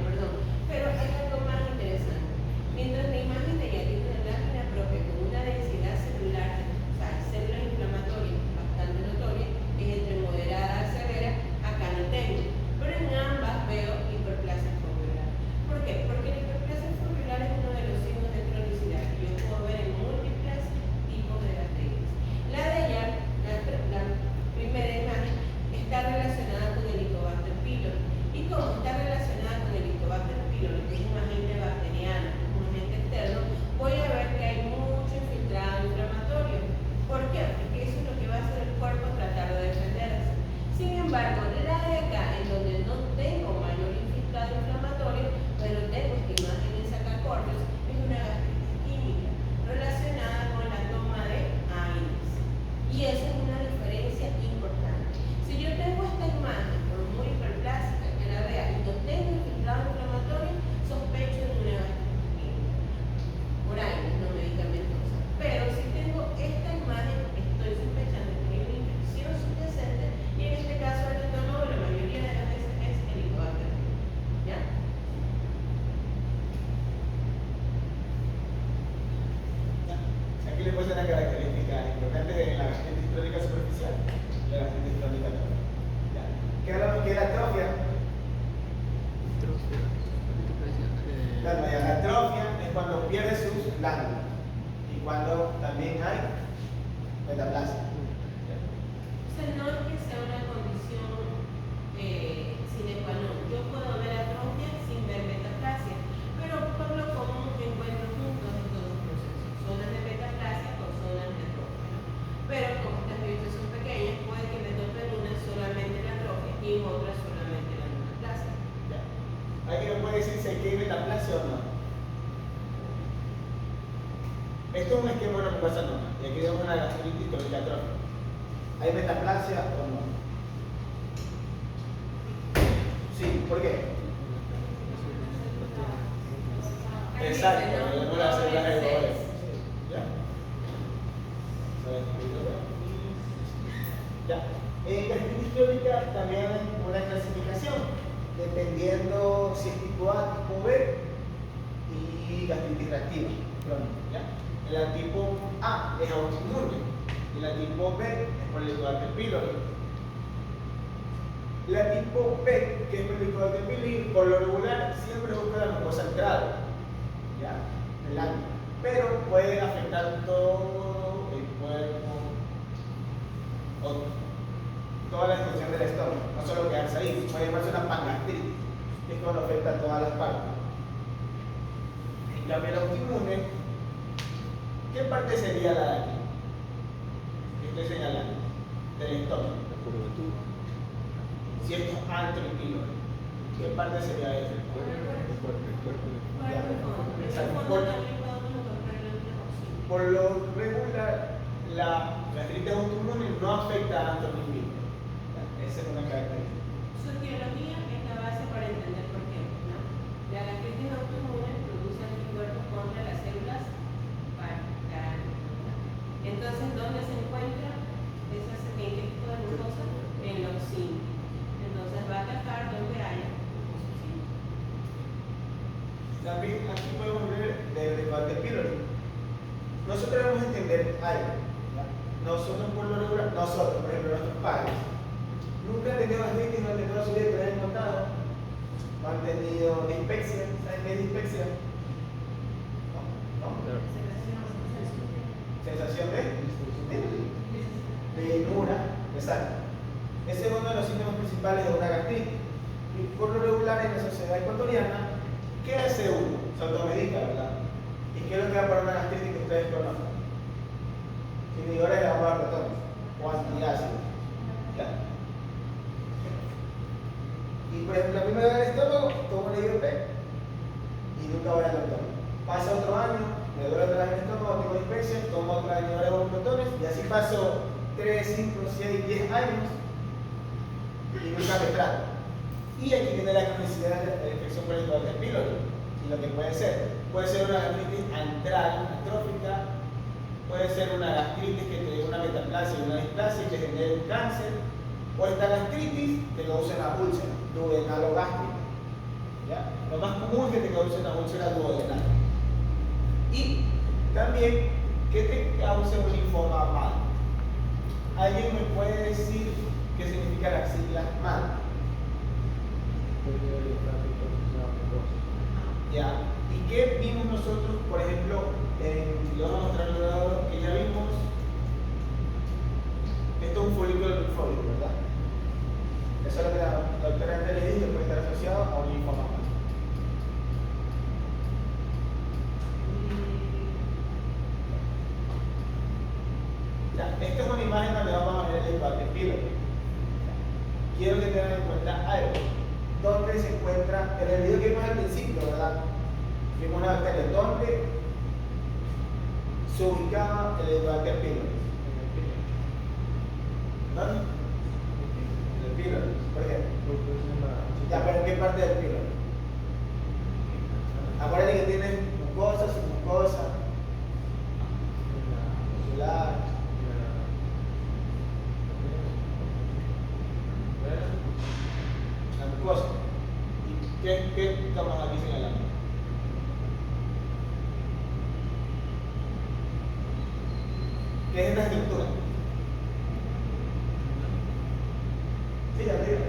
perdón. Pero hay algo más interesante. Mientras la imagen de ella tiene una lámina propia con una densidad celular, o sea, células inflamatorias bastante notorias, es entre moderada a severa, acá no tengo. Pero en ambas veo hiperplasia foveolar. ¿Por qué? Porque la hiperplasia foveolar es uno de los signos de cronicidad que yo puedo ver en múltiples tipos de gastritis. La de ella, la primera imagen, está relacionada con el Helicobacter pylori. Y como está relacionada con el Helicobacter pylori, que es un agente bacteriano, un agente externo, voy a ver que hay mucho infiltrado inflamatorio. ¿Por qué? Porque eso es lo que va a hacer el cuerpo tratar de defenderse. Sin embargo, la de acá, en donde no tengo mayor infiltrado inflamatorio, pero tengo esta imagen en sacacorchos, es una gastritis química relacionada con la toma de AINES. Y esa es una diferencia importante. Si yo tengo esta imagen, por muy hiperplásica que la vea, y no tengo infiltrado inflamatorio, sospecho de una gastritis química. Por AINES, no medicamentosa. Pero si tengo esta imagen, estoy sospechando que hay una infección subyacente y en este caso el estómago la mayoría de las veces es Helicobacter. ¿Ya? Aquí le puse una característica importante de la gastritis crónica superficial, la gastritis crónica atópica. ¿Ya? ¿Qué hablamos que era atrofia? Atrofia. Claro, y la atrofia es cuando pierde sus glándulas y cuando también hay metaplasia. O sea, no es que sea una condición sine qua non. Yo puedo ver atrofia sin ver metaplasia, pero por lo común encuentro juntos estos dos procesos, zonas de metaplasia con zonas de atrofia, ¿no? Pero como estas grietas son pequeñas, puede que me tope en una solamente la atrofia y en otra solamente la metaplasia. Ya. ¿Alguien me puede decir si aquí hay metaplasia o no? Esto es un esquema de una mucosa normal y aquí vemos una gastritis crónica atrófica. ¿Hay metaplasia o no? Sí, ¿por qué? Exacto, tenemos las células de Goldberg. ¿Ya? Ya. En gastritis crónica también hay una clasificación, dependiendo si es tipo A, tipo B y gastritis reactiva crónica. ¿Ya? La tipo A es autoinmune y la tipo B es por el Helicobacter pylori. La tipo B, que es por el Helicobacter pylori, por lo regular siempre busca la mucosa entrada, ¿ya? El ano, pero puede afectar todo el cuerpo o toda la extensión del estómago, no solo quedarse ahí, puede llamarse una pangastritis, que es cuando afecta a todas las partes. En cambio, el autoinmune, ¿qué parte sería la de aquí? Que estoy señalando, del estómago. La curvatura. Si esto es antro y pylori, ¿qué parte sería esa? El cuerpo. Por lo regular, la gastritis autoinmune no afecta a antro ni pylori. Esa es una característica. Su etiología es la base para entender por qué, ¿no? La gastritis autoinmune produce anticuerpos contra las células parásitas. Entonces, ¿dónde se encuentra esa tipo de mucosa? En los cínticos. Entonces va a atacar donde haya mucosa cíntica. También aquí podemos ver del Helicobacter pylori. Nosotros debemos entender algo. ¿Ya? Nosotros por lo regular, nosotros, por ejemplo, nuestros padres, nunca han tenido gastritis, no han tenido su vida, pero han contado. No han tenido dispepsia. ¿Saben qué es dispepsia? ¿No? Sensación de llenura, exacto. Ese es uno de los síntomas principales de una gastritis. Y por lo regular en la sociedad ecuatoriana, ¿qué hace uno? Se automedica, ¿verdad? ¿Y qué es lo que va para una gastritis que ustedes conocen? Inhibidores de la bomba de protones o antiácidos. ¿Ya? Y por ejemplo, a mí me da el estómago, tomo una IVP y nunca voy al doctor. Pasa otro año, me duele otra vez el estómago, tengo dispepsia, tomo otra inhibidora de bomba de protones y así paso 3, 5, 6, 10 años y nunca me trato. Y aquí viene la cronicidad de la infección por el Helicobacter pylori. Y lo que puede ser una gastritis antral, atrófica, puede ser una gastritis que te dé una metaplasia y una displasia y te genere un cáncer, o esta gastritis te causa una úlcera duodenalogástrica. ¿Ya? Lo más común es que te cause una úlcera duodenal. Y también que te cause un linfoma MAD. ¿Alguien me puede decir qué significa la sigla MAD? ¿Ya? ¿Y qué vimos nosotros, por ejemplo, en lo vamos a mostrar luego que ya vimos? Esto es un folículo linfóide, ¿verdad? Eso es lo que la doctora antes le dijo, que puede estar asociado a un linfoma. Ya, esta es una imagen donde vamos a ver el Helicobacter pylori. Quiero que tengan en cuenta algo. ¿Dónde se encuentra? En el video que vimos al principio, ¿verdad? Vimos una bacteria. ¿Dónde se ubicaba el Helicobacter pylori? ¿Dónde? En el pylori, por ejemplo. Ya, pero ¿en qué parte del pylori? Acuérdense que tiene mucosa, submucosa, muscular. La mucosa. ¿Y qué estamos aquí señalando? ¿Qué es esta estructura? Sí, arriba.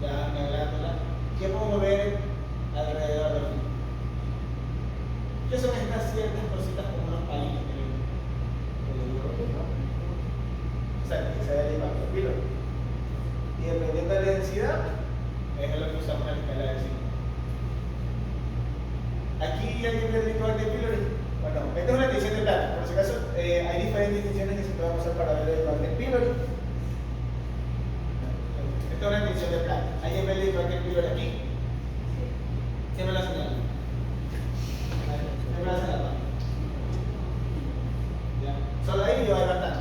Ya, la glándula. ¿Qué podemos son estas ciertas cositas como unos palitos que le digo, ¿no? O sea, que se da el impacto píloro. Y dependiendo de la densidad, es lo que usamos en la escala de 5. Aquí alguien me dijo de píloro. Bueno, esta es una distinción de plata. Por si acaso, hay diferentes distinciones que se pueden usar para ver el Wagner píloro. Esta es una distinción de plata. ¿Alguien ve el Wagner píloro aquí? ¿Quién me la señala? ¿Quién me la señala? ¿Ya? Solo ahí yo hay bastante.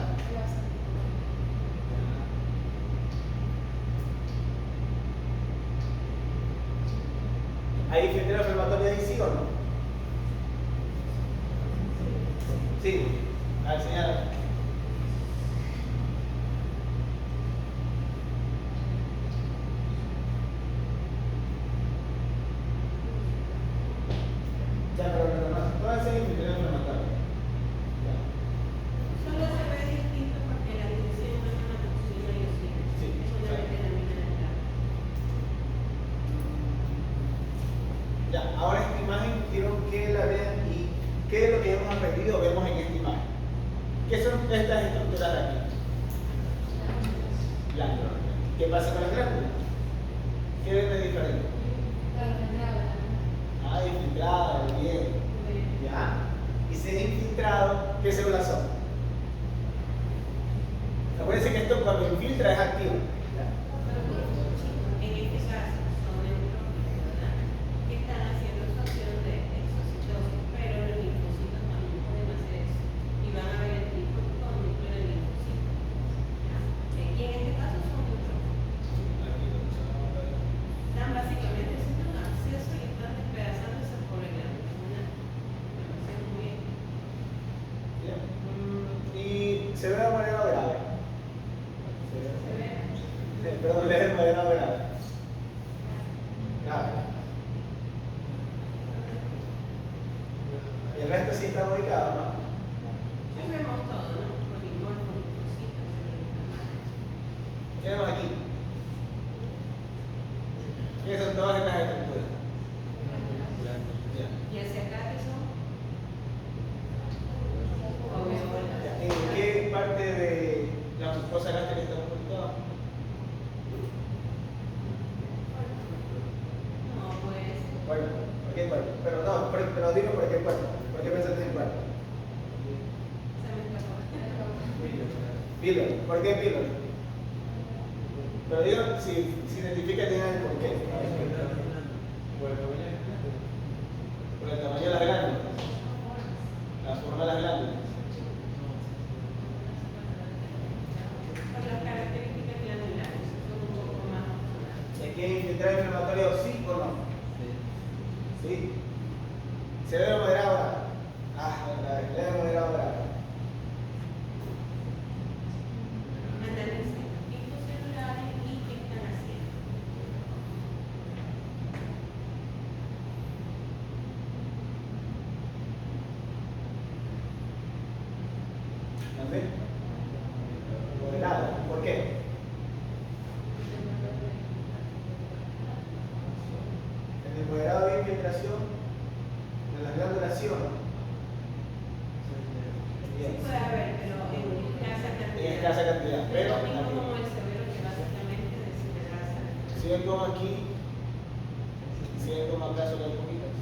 ¿Hay infiltrado inflamatorio ahí, sí o no? Sí. A ver, señala. Ya, pero no va a ser infiltrado inflamatorio. Ya. Solo se ve distinto porque la dirección no es una toxina y osina. Sí, Es una vitamina de plata. Ya, ahora esta imagen quiero que la vean y qué es lo que hemos aprendido vemos en esta imagen. ¿Qué son estas estructuras de aquí? Glándulas. ¿Qué pasa con las glándulas? ¿Qué ven de diferente? Ah, infiltrado, bien. Ya. Y si es infiltrado, ¿qué células son? Acuérdense que esto cuando infiltra es activo. En este caso son neutrófilos, ¿verdad? Que están haciendo su acción de exocitosis, pero los linfocitos también pueden hacer eso. Y van a ver el tipo con núcleo de linfocitos. ¿Ya? Y en este caso son neutrófilos. Están básicamente haciendo un acceso y están despedazándose por el glándula. Lo hacen muy bien. Bien. Y se ve de manera grave. Se ve. Perdón, leve de manera grave. Grave. Y el resto sí está ubicado, ¿no? Ahí vemos todo, ¿no? Polimorfos, linfocitos, ¿Qué tenemos aquí? ¿Qué son todas estas estructuras? Ya. y hacia acá que son Ya. alveolas. ¿En qué parte de la mucosa gástrica estamos ubicados? No, pues. Bueno, ¿por qué cuerpo? Pero no, pero dime por qué cuerpo. ¿Por qué pensaste en cuerpo? Se me escapó. Píloro. ¿Por qué píloro? Pero digo, si identifica tiene el por qué. Por el tamaño de las glándulas. La forma de las glándulas. Por las características glandulares, son un poco más oscuras. ¿Aquí hay infiltrado inflamatorio sí o no? Sí. ¿Severo moderado grave? Ah, leve moderado grave. Analicen los tipos celulares y qué están haciendo. ¿También? Moderado. ¿Por qué? En el moderado hay infiltración de las glándulas, ¿sí o no? Sí Bien. puede haber, pero en escasa cantidad. En escasa cantidad, Es pero lo mismo aquí. como el severo que básicamente deshidrata. Si ven como aquí, si ven como acá solo hay poquitas.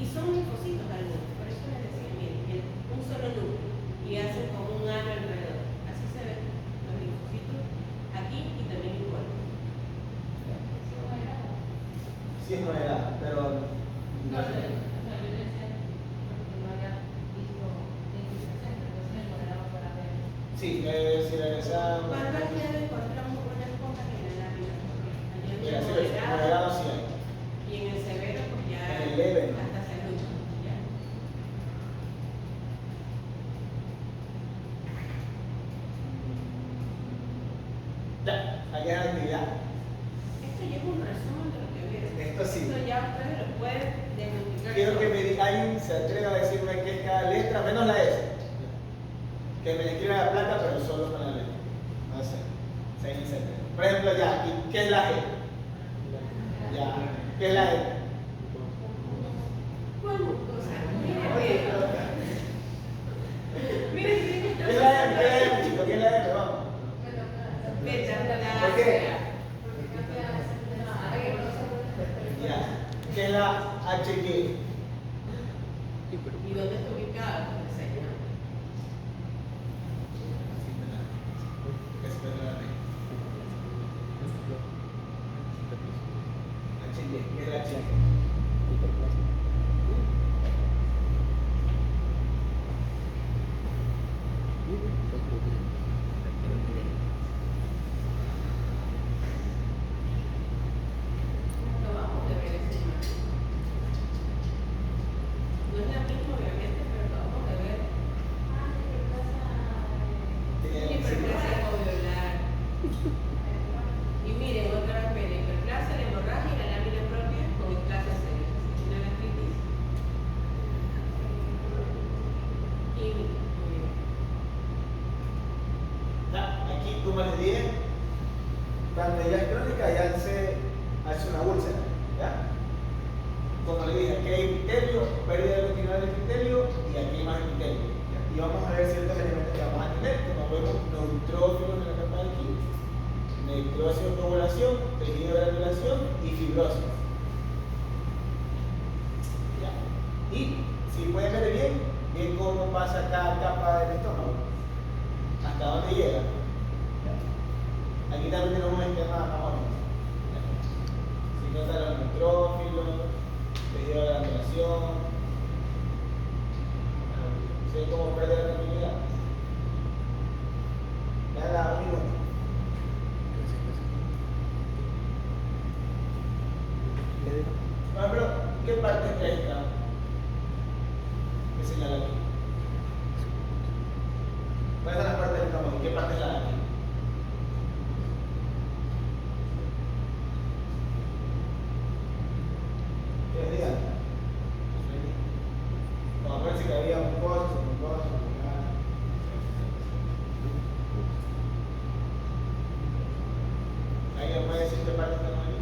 Y son linfocitos algunos, por eso les decía, miren, un solo núcleo y hacen como un halo alrededor. Así se ven los linfocitos aquí y también igual. Sí es moderado, pero No sé, o sea, yo decía que no había visto identificación, entonces el moderado para ver. sí, si regresamos. Cuando al dedo encontramos una esponja en la lámina, porque Mira, allá sí, en el moderado sí hay. y en el severo pues ya En el leve, ¿no? hasta se lucha, ya. Ya, aquí hay actividad. Esto ya es un resumen de lo que vieron. Esto sí. Esto ya ustedes lo pueden desmultiplicar. Quiero que me diga, alguien se atreva a decirme qué es cada letra, menos la S. Que me escriba la placa, pero solo con la letra. No sé. 6 y 7. Por ejemplo, ya, aquí, ¿qué es la G? Ya. ¿Qué es la E? ¿Cuál mucosa? Oye, pero- Miren, ¿qué es la M, chicos? ¿Qué es la M? Vamos. ¿Por qué? Ya. ¿Qué es la HG? ¿Y dónde está ubicada? Enseña. HG, ¿qué es la HG? Acabamos de ver esa imagen. No es la misma, obviamente, pero acabamos de ver. Hiperplasia alveolar. Y miren, otra vez ven, hiperplasia, la hemorragia y la lámina propia con hiperplasia seria. Una gastritis. Química, muy bien. Ya, aquí, como les dije, cuando ya es crónica ya se hace una úlcera, ¿ya? Como le dije, aquí hay epitelio, pérdida de continuidad del epitelio y aquí hay más epitelio. ¿Ya? Y vamos a ver ciertos elementos que vamos a tener, como vemos, neutrófilos en la capa de aquí, necrosis o coagulación, tejido de granulación y fibrosis. ¿Ya? Y si pueden ver bien cómo pasa cada capa del estómago, hasta dónde llega. Aquí también tenemos un esquema más o menos. Si notan los neutrófilos, tejido de granulación, ¿se ve cómo pierde la continuidad? Nada, un minuto. Por ejemplo, ¿qué parte es esta? ¿Qué señala aquí? ¿Cuáles son las partes del estómago? ¿Qué parte es la de aquí? ¿Qué les digan? No, acuérdense que había mucosa. ¿Alguien puede decir qué parte estamos aquí?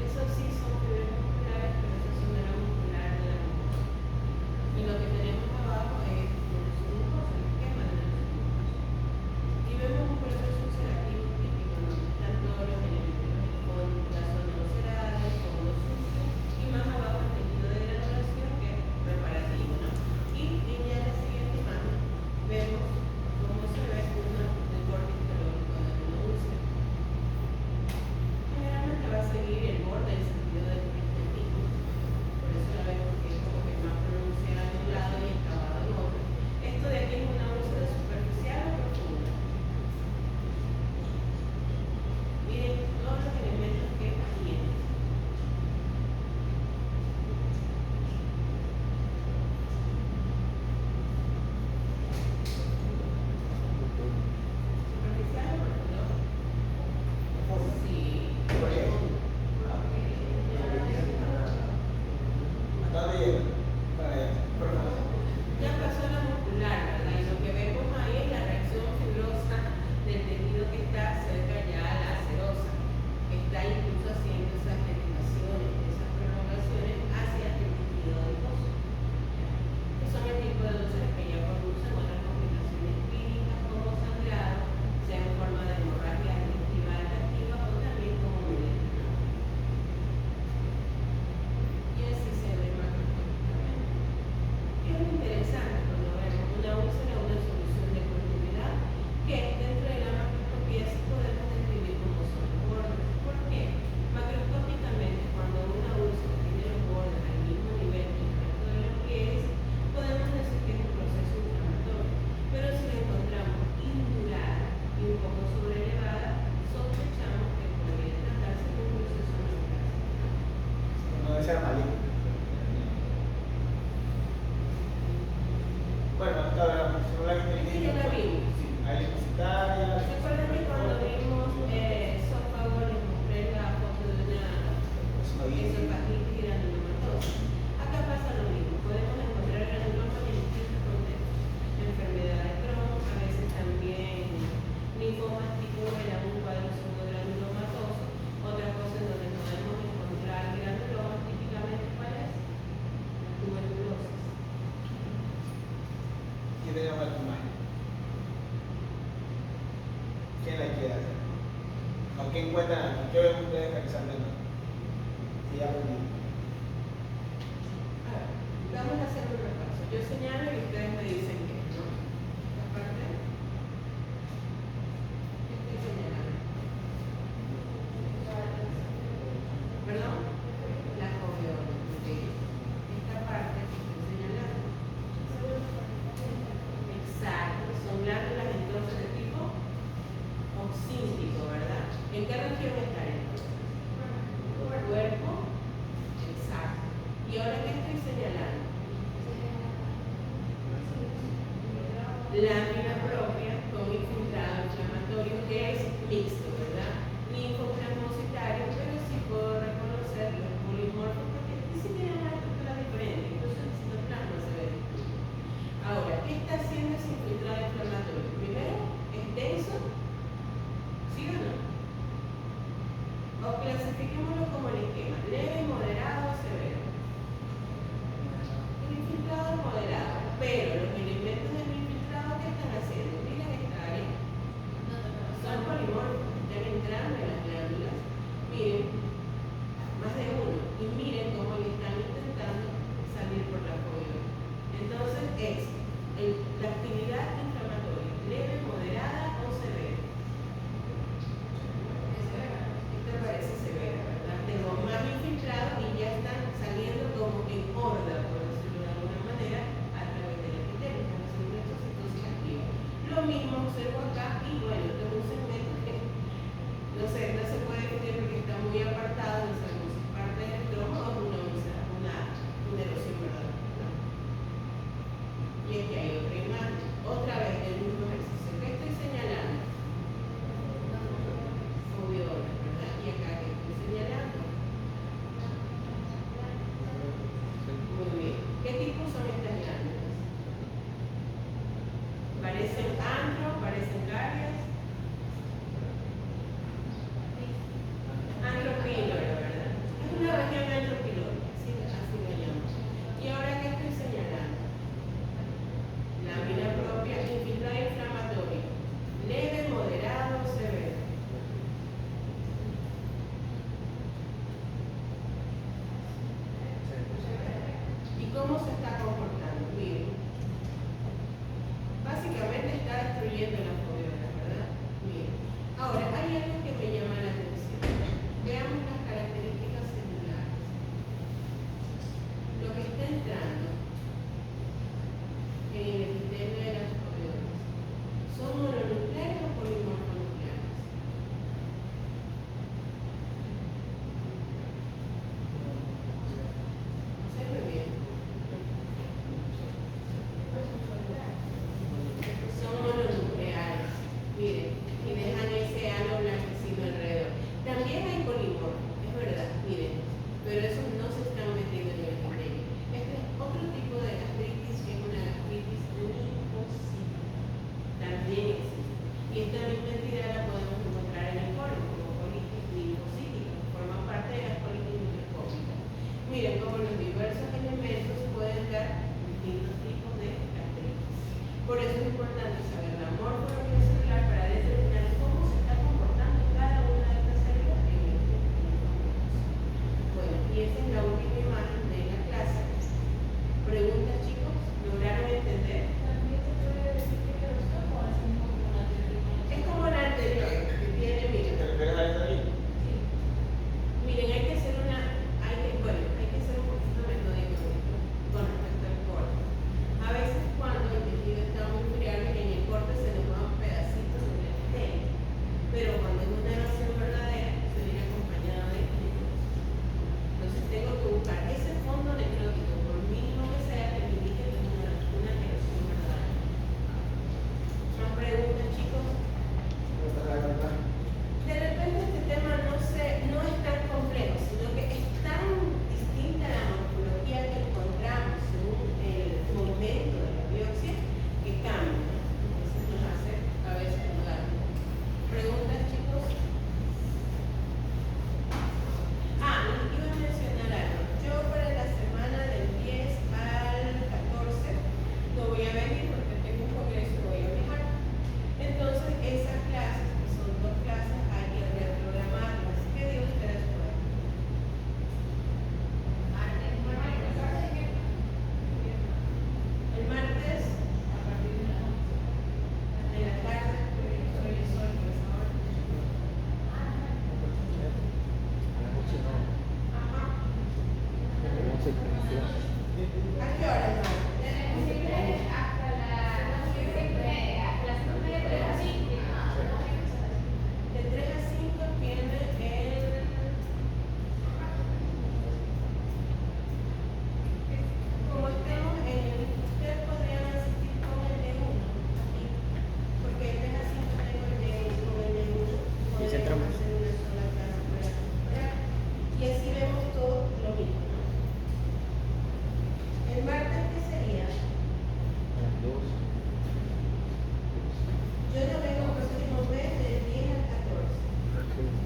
Esos sí son fibras musculares, pero esos son de la muscular de la mucosa. Y lo que tenemos abajo es una submucosa, el esquema de la submucosa. Y vemos un proceso ulcerativo típico, donde están todos los elementos, con la zona ulcerada, el fondo sucio, y más abajo el tejido de granulación, que es preparativo, ¿no? Y en ya la siguiente imagen vemos cómo se ve el borde histológico de una úlcera. Generalmente va a seguir el borde en sentido del intestino. Por eso la vemos que es como que más pronunciada en un lado y acabada en otro. Esto de aquí es una úlcera superficial o profunda. Miren todos los elementos que tiene. ¿Superficial o profunda? Sí. ¿Por qué? ¿Hasta dónde llega? Para allá. Profundo. Ya pasó la muscular, ¿verdad? Y lo que vemos ahí es la reacción fibrosa del tejido que está cerca ya a la serosa, que está incluso haciendo esas dedicaciones, esas prolongaciones hacia el tejido adiposo. Que son el tipo de úlceras que ya producen otras complicaciones clínicas como sangrado, sea en forma de hemorragia digestiva activa o también como melenio. Y así se ve macroscópicamente. Es muy interesante cuando vemos una úlcera, una solución de continuidad que dentro de la macroscopía sí podemos describir como son los bordes. ¿Por qué? Macroscópicamente, cuando una úlcera tiene los bordes al mismo nivel que el resto de los pliegues, podemos decir que es un proceso inflamatorio. Pero si la encontramos indurada y un poco sobrelevada, sospechamos que podría tratarse de un proceso neoplásico. No debe ser maligno. Bueno, hasta ahora, según la Sí, ya la vimos. Sí, hay depositaria. ¿Recuerdan que cuando vimos esófago les mostré la foto de una esofagitis granulomatosa? Acá pasa lo mismo. Podemos encontrar granulomas en distintos contextos. Enfermedad de Crohn, a veces también linfomas tipo de un cuadro ¿qué encuentran? ¿Qué ven ustedes realizando? Sí, ya aprendí. A ver, vamos a hacer un repaso. Yo señalo y ustedes me dicen qué, ¿no? Esta parte. ¿Qué estoy señalando? ¿Perdón? La coriola. Ok. Esta parte que estoy señalando. Exacto. Son glándulas entonces de tipo oxíntico, ¿verdad? ¿En qué región está esto? Cuerpo. Exacto. ¿Y ahora qué estoy señalando? Lámina propia con infiltrado inflamatorio que es mixto, ¿verdad? Linfoplasmocitario, pero sí puedo reconocer los polimorfos porque aquí sí tienen una estructura diferente, incluso el citoplasma se ve distinto. Ahora, ¿qué está haciendo ese infiltrado inflamatorio? Primero, ¿es denso? ¿Sí o no? O clasifiquémoslo como el esquema, leve, moderado, severo. El infiltrado es moderado, pero los elementos del infiltrado, ¿qué están haciendo?